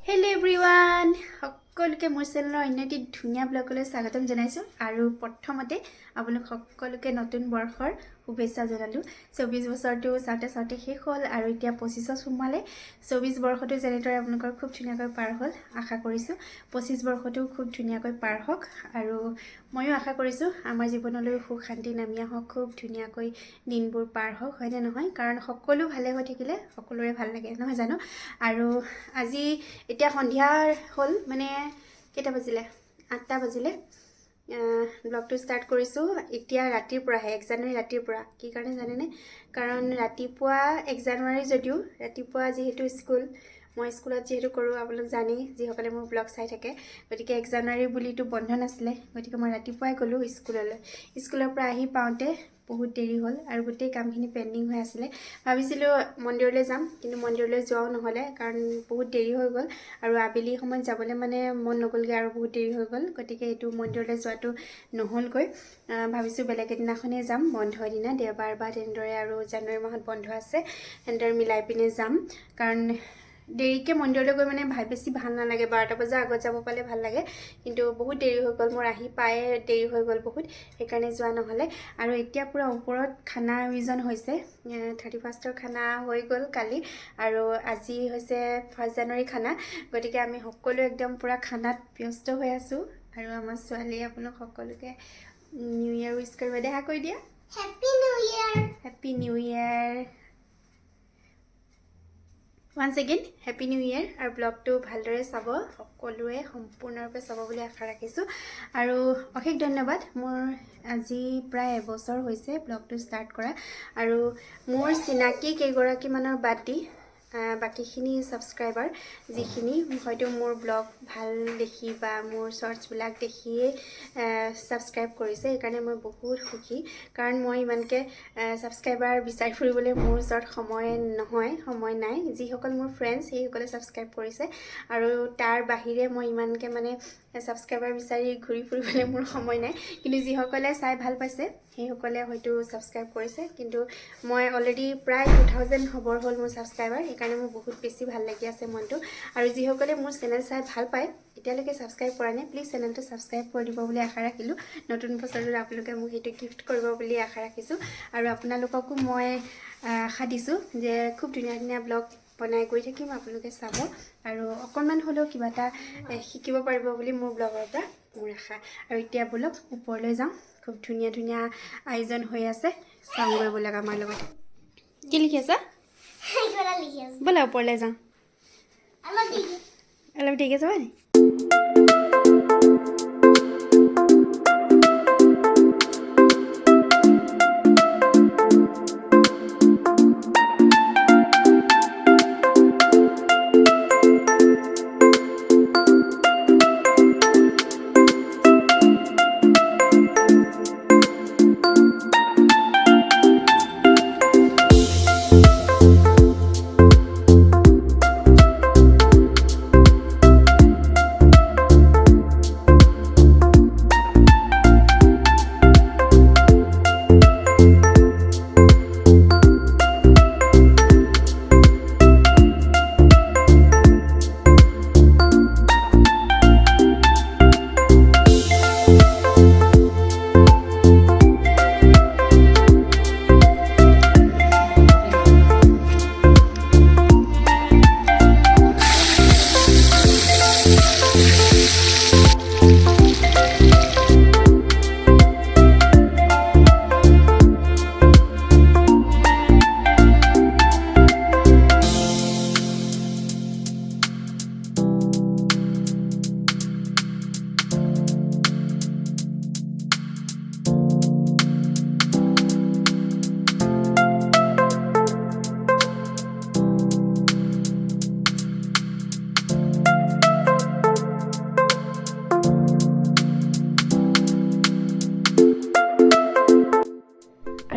Hello everyone! সকলোকে মোৰ চেনেলৰ অন্য এটি ধুনীয়া ব্লগলৈ স্বাগতম জনাইছো আৰু প্ৰথমতে আপোনালোক সকলোকে নতুন বৰ্ষৰ শুভেচ্ছা জনালো 24 বছৰটো সাতে শেষ হ'ল আৰু এতিয়া 25 সোমালে 24 বৰ্ষটো যেনেদৰে আপোনালোকৰ খুব ধুনীয়াকৈ পাৰ হ'ল আশা কৰিছো 25 বৰ্ষটো খুব ধুনীয়াকৈ পাৰ হওক আৰু ময়ো আশা কৰিছো আমাৰ জীৱনলৈ সুখ শান্তি নামি আহক খুব ধুনীয়াকৈ দিনবোৰ পাৰ হওক হয় নে নহয় কাৰণ সকলো ভালে হৈ থাকিলে সকলোৰে ভাল লাগে নহয় জানো আৰু আজি এতিয়া সন্ধিয়া হ'ল মানে কেটা বাজিলে 8টা বাজিলে ব্লগটো স্টাৰ্ট কৰিছো এতিয়া ৰাতিৰ পৰা 1 জানুৱাৰী ৰাতিৰ পৰা কি কাৰণে জানে নে কাৰণ ৰাতিপুৱা 1 জানুৱাৰী যদিও ৰাতিপুৱা যেহেতু স্কুল মই স্কুলত যেহেতু কৰো আপোনালোক জানি যিসকলে মোৰ ব্লগ চাই থাকে গতিকে 1 জানুৱাৰী বুলিটো বন্ধ নাছিলে গতিকে মই ৰাতিপুৱাই গলো স্কুলৰ পৰা আহি পাওঁতে বহুত দেৰি হ'ল আৰু গোটেই কামখিনি পেন্ডিং হৈ আছিল ভাবিছিলো মন্দিৰলৈ যাম কিন্তু মন্দিৰলৈ যোৱাও নহলে কাৰণ বহুত দেৰি হৈ গ'ল আৰু আবেলি সময়ত যাবলৈ মানে মন নগলগে আৰু বহুত দেৰি হৈ গ'ল গতিকে এটো মন্দিৰলৈ যোৱাটো নহলগৈ ভাবিছো বেলেগ দিনাখনে যাম বন্ধৰ দিনা দেওবাৰ বা তেনেদৰে আৰু জানুৱাৰী মাহত বন্ধ আছে হেন্দৰ মিলাই পিনে যাম কাৰণ দেৰিকে মন্দিৰলৈ গৈ মানে বেছি ভাল নালাগে 12টা বজা আগত যাব পালে ভাল লাগে কিন্তু বহুত দেৰি হৈ গ'ল মোৰ আহি পায়ে দেৰি হৈ গ'ল বহুত সেইকাৰণে যোৱা নহলে আৰু এতিয়া পুৰা ওপৰত খানা আয়োজন হৈছে 31ৰ খানা হৈ গ'ল কালি আৰু আজি হৈছে 1 জানুৱাৰী খানা গতিকে আমি সকলো একদম পুৰা খানাত ব্যস্ত হৈ আছো আৰু আমাৰ ছোৱালী আপোনাক সকলোকে নিউ ইয়াৰ উইশ কৰিব দেখা কৰি দিয়া happy new year Once again, Happy New Year! Our blog to ভালদৰে চাব সকলোৱে সম্পূৰ্ণৰূপে চাব বুলি আশা ৰাখিছো আৰু অশেষ ধন্যবাদ মোৰ আজি প্ৰায় এবছৰ হৈছে ব্লগটো ষ্টাৰ্ট কৰা আৰু মোৰ চিনাকি কেইগৰাকী মানৰ বাতি বাকিখিনি সাবস্ক্ৰাইবাৰ যিখিনি হয়তো মোৰ ব্লগ ভাল দেখি বা মোৰ শৰ্টস বিলাক দেখিয়ে সাবস্ক্ৰাইব কৰিছে সেইকাৰণে মই বহুত সুখী কাৰণ মই ইমানকে সাবস্ক্ৰাইবাৰ বিচাৰি ফুৰিবলৈ মোৰ ওচৰত সময় নাই যিসকল মোৰ ফ্ৰেন্ডছ সেইসকলে সাবস্ক্ৰাইব কৰিছে আৰু তাৰ বাহিৰে মই ইমানকে মানে সাবস্ক্ৰাইবাৰ বিচাৰি ঘূৰি ফুৰিবলৈ মোৰ সময় নাই কিন্তু যিসকলে চাই ভাল পাইছে সেইসকলে হয়তো সাবস্ক্ৰাইব কৰিছে কিন্তু মই অলৰেডি প্ৰায় 2000 হবৰ হ'ল মোৰ সাবস্ক্ৰাইবাৰ সেইকাৰণে মোৰ বহুত বেছি ভাল লাগি আছে মনটো আৰু যিসকলে মোৰ চেনেল চাই ভাল পায় এতিয়ালৈকে সাবস্ক্ৰাইব কৰা নাই প্লিজ চেনেলটো সাবস্ক্ৰাইব কৰি দিব বুলি আশা ৰাখিলো নতুন বছৰত আপোনালোকে মোক হেতু গিফট কৰিব বুলি আশা ৰাখিছো আৰু আপোনালোককো মই আশা দিছো যে খুব ধুনীয়া ব্লগ বনাই গৈ থাকিম আপোনালোকে চাব আৰু অকণমান হলেও কিবা এটা শিকিব পাৰিব বুলি মোৰ ব্লগৰ পৰা মোৰ আশা আৰু এতিয়া বলক ওপৰলৈ যাম খুব ধুনীয়া আয়োজন হৈ আছে চাংগৈ বলক আমাৰ লগত কি লিখি আছা বলা ওপৰলৈ যাম অলপ ঠিক আছে মানে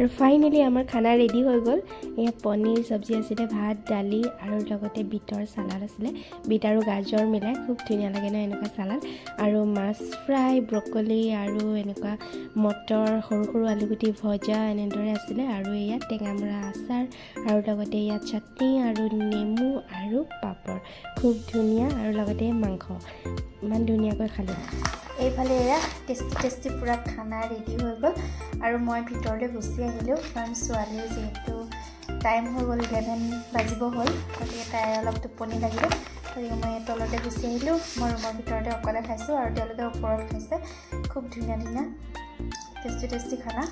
আৰু ফাইনেলি আমাৰ খানা ৰেডি হৈ গ'ল এয়া পনীৰ চব্জি আছিলে ভাত দালি আৰু লগতে বিটৰ চালাড আছিলে বিট আৰু গাজৰ মিলাই খুব ধুনীয়া লাগে ন এনেকুৱা চালাড আৰু মাছ ফ্ৰাই ব্ৰকলি আৰু এনেকুৱা মটৰ সৰু সৰু আলুগুটি ভজা এনেদৰে আছিলে আৰু এয়া টেঙামৰা আচাৰ আৰু লগতে ইয়াত চাটনি আৰু নেমু আৰু পাপৰ খুব ধুনীয়া আৰু লগতে মাংস ইমান ধুনীয়াকৈ খালোঁ এইফালে এয়া টেষ্টি পুৰা খানা ৰেডি হৈ গ'ল আৰু মই ভিতৰলৈ গুচি আহিলোঁ কাৰণ ছোৱালীৰ যিহেতু টাইম হৈ গ'ল 11 বাজিব হ'ল গতিকে তাই অলপ টোপনি লাগিলে গতিকে মই তলতে গুচি আহিলোঁ মই ৰুমৰ ভিতৰতে অকলে খাইছোঁ আৰু তেওঁলোকে ওপৰত খাইছে খুব ধুনীয়া টেষ্টি খানা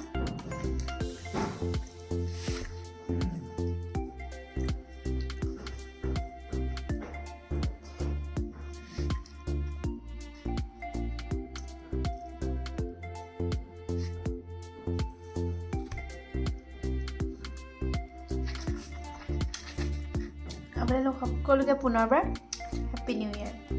আপোনালোক সকলোকে পুনৰবাৰ হেপ্পী নিউ ইয়েৰ